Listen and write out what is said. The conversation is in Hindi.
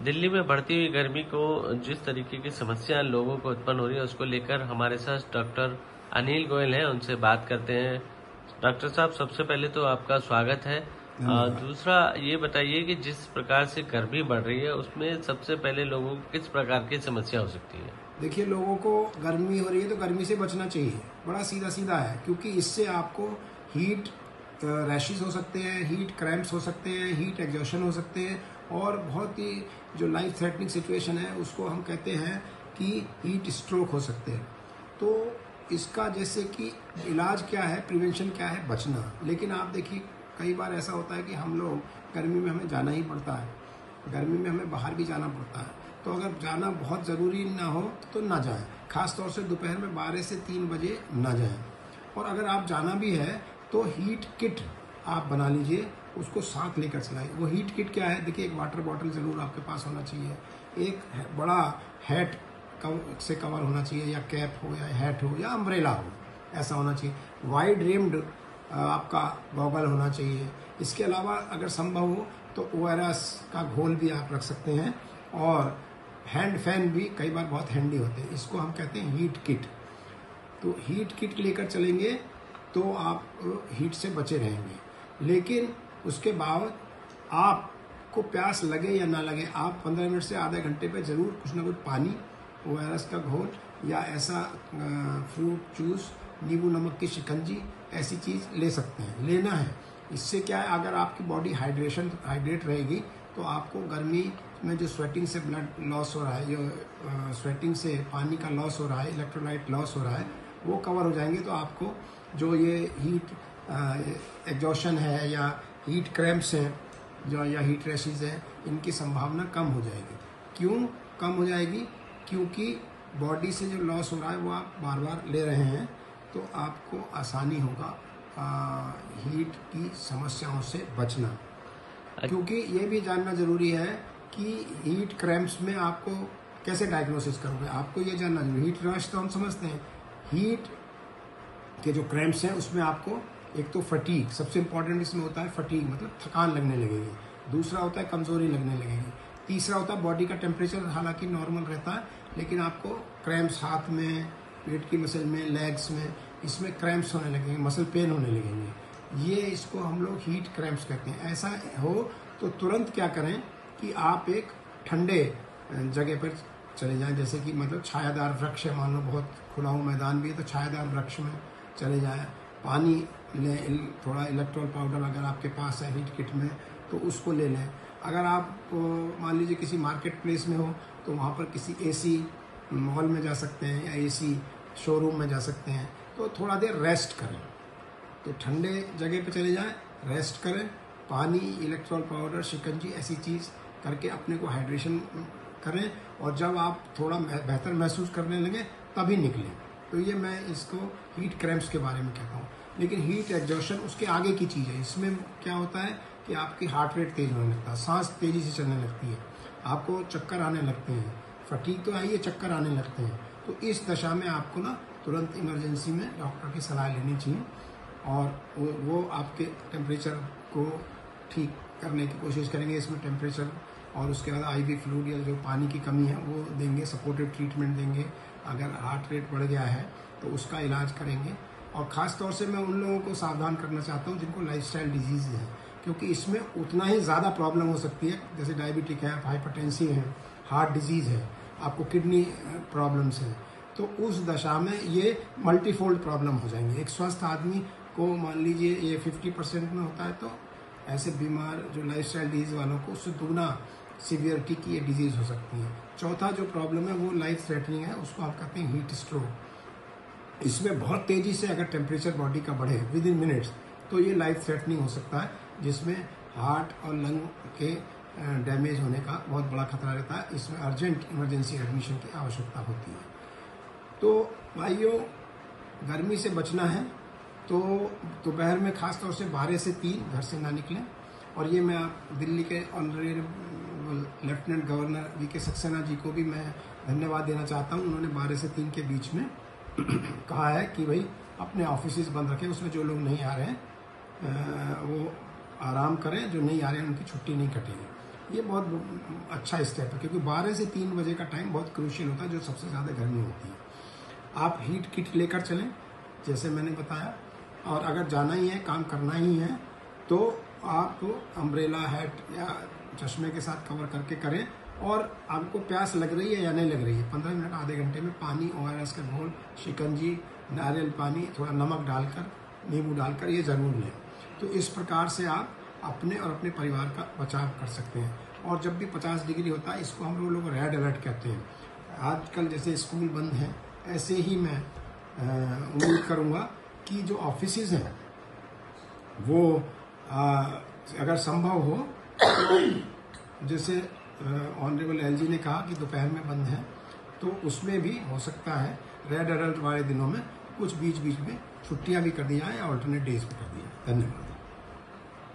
दिल्ली में बढ़ती हुई गर्मी को जिस तरीके की समस्या लोगों को उत्पन्न हो रही है उसको लेकर हमारे साथ डॉक्टर अनिल गोयल हैं, उनसे बात करते हैं। डॉक्टर साहब, सबसे पहले तो आपका स्वागत है। दूसरा ये बताइए कि जिस प्रकार से गर्मी बढ़ रही है उसमें सबसे पहले लोगों को किस प्रकार की समस्या हो सकती है? देखिए, लोगों को गर्मी हो रही है तो गर्मी से बचना चाहिए, बड़ा सीधा सीधा है, क्योंकि इससे आपको हीट रैशेस हो सकते हैं, हीट क्रैम्प्स हो सकते हैं, हीट एग्जॉशन हो सकते हैं, और बहुत ही जो लाइफ थ्रेटनिंग सिचुएशन है उसको हम कहते हैं कि हीट स्ट्रोक हो सकते हैं। तो इसका जैसे कि इलाज क्या है, प्रिवेंशन क्या है, बचना। लेकिन आप देखिए, कई बार ऐसा होता है कि हम लोग गर्मी में हमें जाना ही पड़ता है, गर्मी में हमें बाहर भी जाना पड़ता है। तो अगर जाना बहुत ज़रूरी ना हो तो ना जाएं, खास तौर से दोपहर में 12 से 3 बजे ना जाएं। और अगर आप जाना भी है तो हीट किट आप बना लीजिए, उसको साथ लेकर चलाएं। वो हीट किट क्या है, देखिए, एक वाटर बॉटल ज़रूर आपके पास होना चाहिए, एक बड़ा हैट से कवर होना चाहिए, या कैप हो या हैट हो या अम्ब्रेला हो, ऐसा होना चाहिए। वाइड रिम्ड आपका गॉगल होना चाहिए। इसके अलावा अगर संभव हो तो ORS का घोल भी आप रख सकते हैं, और हैंड फैन भी कई बार बहुत हैंडी होते हैं, इसको हम कहते हैं हीट किट। तो हीट किट लेकर चलेंगे तो आप हीट से बचे रहेंगे। लेकिन उसके बाद आपको प्यास लगे या ना लगे, आप 15 मिनट से आधे घंटे पे जरूर कुछ ना कुछ पानी, ORS का घोल या ऐसा फ्रूट जूस, नींबू नमक की शिकंजी, ऐसी चीज़ ले सकते हैं, लेना है। इससे क्या है, अगर आपकी बॉडी हाइड्रेट रहेगी तो आपको गर्मी में जो स्वेटिंग से ब्लड लॉस हो रहा है, जो स्वेटिंग से पानी का लॉस हो रहा है, इलेक्ट्रोलाइट लॉस हो रहा है, वो कवर हो जाएंगे। तो आपको जो ये हीट एग्जॉशन है या हीट क्रैम्प्स हैं जो, या हीट रैशेज हैं, इनकी संभावना कम हो जाएगी। क्यों कम हो जाएगी? क्योंकि बॉडी से जो लॉस हो रहा है वो आप बार बार ले रहे हैं, तो आपको आसानी होगा हीट की समस्याओं से बचना। क्योंकि ये भी जानना जरूरी है कि हीट क्रैम्प्स में आपको कैसे डायग्नोसिस करोगे, आपको ये जानना जरूरी। हीट रश तो हम समझते हैं, हीट के जो क्रैम्प्स हैं उसमें आपको एक तो फटीग, सबसे इंपॉर्टेंट इसमें होता है फटीग, मतलब थकान लगने लगेगी। दूसरा होता है कमजोरी लगने लगेगी। तीसरा होता है बॉडी का टेम्परेचर हालांकि नॉर्मल रहता है, लेकिन आपको क्रैम्प्स हाथ में, पेट की मसल में, लेग्स में, इसमें क्रैम्प्स होने लगेंगे, मसल पेन होने लगेंगे। ये इसको हम लोग हीट क्रैम्प्स कहते हैं। ऐसा हो तो तुरंत क्या करें कि आप एक ठंडे जगह पर चले जाएं, जैसे कि मतलब छायादार वृक्ष है, मान लो बहुत खुला हुआ मैदान भी है तो छायादार वृक्ष में चले जाएं। पानी लें, थोड़ा इलेक्ट्रॉल पाउडर अगर आपके पास है हीट किट में तो उसको ले लें। अगर आप मान लीजिए किसी मार्केट प्लेस में हो तो वहाँ पर किसी AC मॉल में जा सकते हैं या AC शोरूम में जा सकते हैं, तो थोड़ा देर रेस्ट करें। तो ठंडे जगह पे चले जाएं, रेस्ट करें, पानी, इलेक्ट्रॉल पाउडर, शिकंजी, ऐसी चीज़ करके अपने को हाइड्रेशन करें, और जब आप थोड़ा बेहतर महसूस करने लगे तभी निकलें। तो ये मैं इसको हीट क्रैम्प्स के बारे में कहता हूँ। लेकिन हीट एग्जॉशन उसके आगे की चीज़ है। इसमें क्या होता है कि आपकी हार्ट रेट तेज होने लगता है, सांस तेज़ी से चलने लगती है, आपको चक्कर आने लगते हैं, फटीग तो आइए, चक्कर आने लगते हैं। तो इस दशा में आपको ना तुरंत इमरजेंसी में डॉक्टर की सलाह लेनी चाहिए, और वो आपके टेम्परेचर को ठीक करने की कोशिश करेंगे। इसमें टेम्परेचर और उसके बाद IV फ्लूइड या जो पानी की कमी है वो देंगे, सपोर्टिव ट्रीटमेंट देंगे। अगर हार्ट रेट बढ़ गया है तो उसका इलाज करेंगे। और ख़ास तौर से मैं उन लोगों को सावधान करना चाहता हूँ जिनको लाइफस्टाइल डिजीज़ है, क्योंकि इसमें उतना ही ज़्यादा प्रॉब्लम हो सकती है, जैसे डायबिटिक है, हाइपरटेंसिव है, हार्ट डिजीज़ है, आपको किडनी प्रॉब्लम्स हैं। तो उस दशा में ये मल्टीफोल्ड प्रॉब्लम हो जाएंगे। एक स्वस्थ आदमी को मान लीजिए ये 50% में होता है, तो ऐसे बीमार जो लाइफस्टाइल डिजीज़ वालों को उससे दुगना सीवियरिटी की ये डिजीज़ हो सकती है। चौथा जो प्रॉब्लम है वो लाइफ थ्रेटनिंग है, उसको आप कहते हैं हीट स्ट्रोक। इसमें बहुत तेज़ी से अगर टेम्परेचर बॉडी का बढ़े विद इन मिनट्स तो ये लाइफ थ्रेटनिंग हो सकता है, जिसमें हार्ट और लंग के डैमेज होने का बहुत बड़ा खतरा रहता है। इसमें अर्जेंट इमरजेंसी एडमिशन की आवश्यकता होती है। तो भाइयों, गर्मी से बचना है तो दोपहर में खास तौर से 12 से 3 घर से ना निकलें। और ये मैं दिल्ली के honourable lieutenant governor VK Saxena ji को भी मैं धन्यवाद देना चाहता हूँ। उन्होंने 12 से 3 के बीच में कहा है कि भाई अपने ऑफिस बंद रखें, उसमें जो लोग नहीं आ रहे हैं वो आराम करें, जो नहीं आ रहे हैं उनकी छुट्टी नहीं कटेगी। ये बहुत अच्छा स्टेप है, क्योंकि 12 से 3 बजे का टाइम बहुत क्रूशियल होता है, जो सबसे ज़्यादा गर्मी होती है। आप हीट किट लेकर चलें जैसे मैंने बताया, और अगर जाना ही है, काम करना ही है, तो आप अम्ब्रेला, हैट या चश्मे के साथ कवर करके करें। और आपको प्यास लग रही है या नहीं लग रही है, 15 मिनट आधे घंटे में पानी, ORS का घोल, शिकंजी, नारियल पानी, थोड़ा नमक डालकर, नींबू डालकर ये ज़रूर लें। तो इस प्रकार से आप अपने और अपने परिवार का बचाव कर सकते हैं। और जब भी 50 डिग्री होता है, इसको हम लोग रेड अलर्ट कहते हैं। आजकल जैसे स्कूल बंद हैं, ऐसे ही मैं उम्मीद करूँगा कि जो ऑफिसेज हैं वो अगर संभव हो तो, जैसे ऑनरेबल LG ने कहा कि दोपहर में बंद है, तो उसमें भी हो सकता है रेड अलर्ट वाले दिनों में कुछ बीच बीच में छुट्टियां भी कर दी जाए या ऑल्टरनेट डेज भी कर दी जाए। धन्यवाद।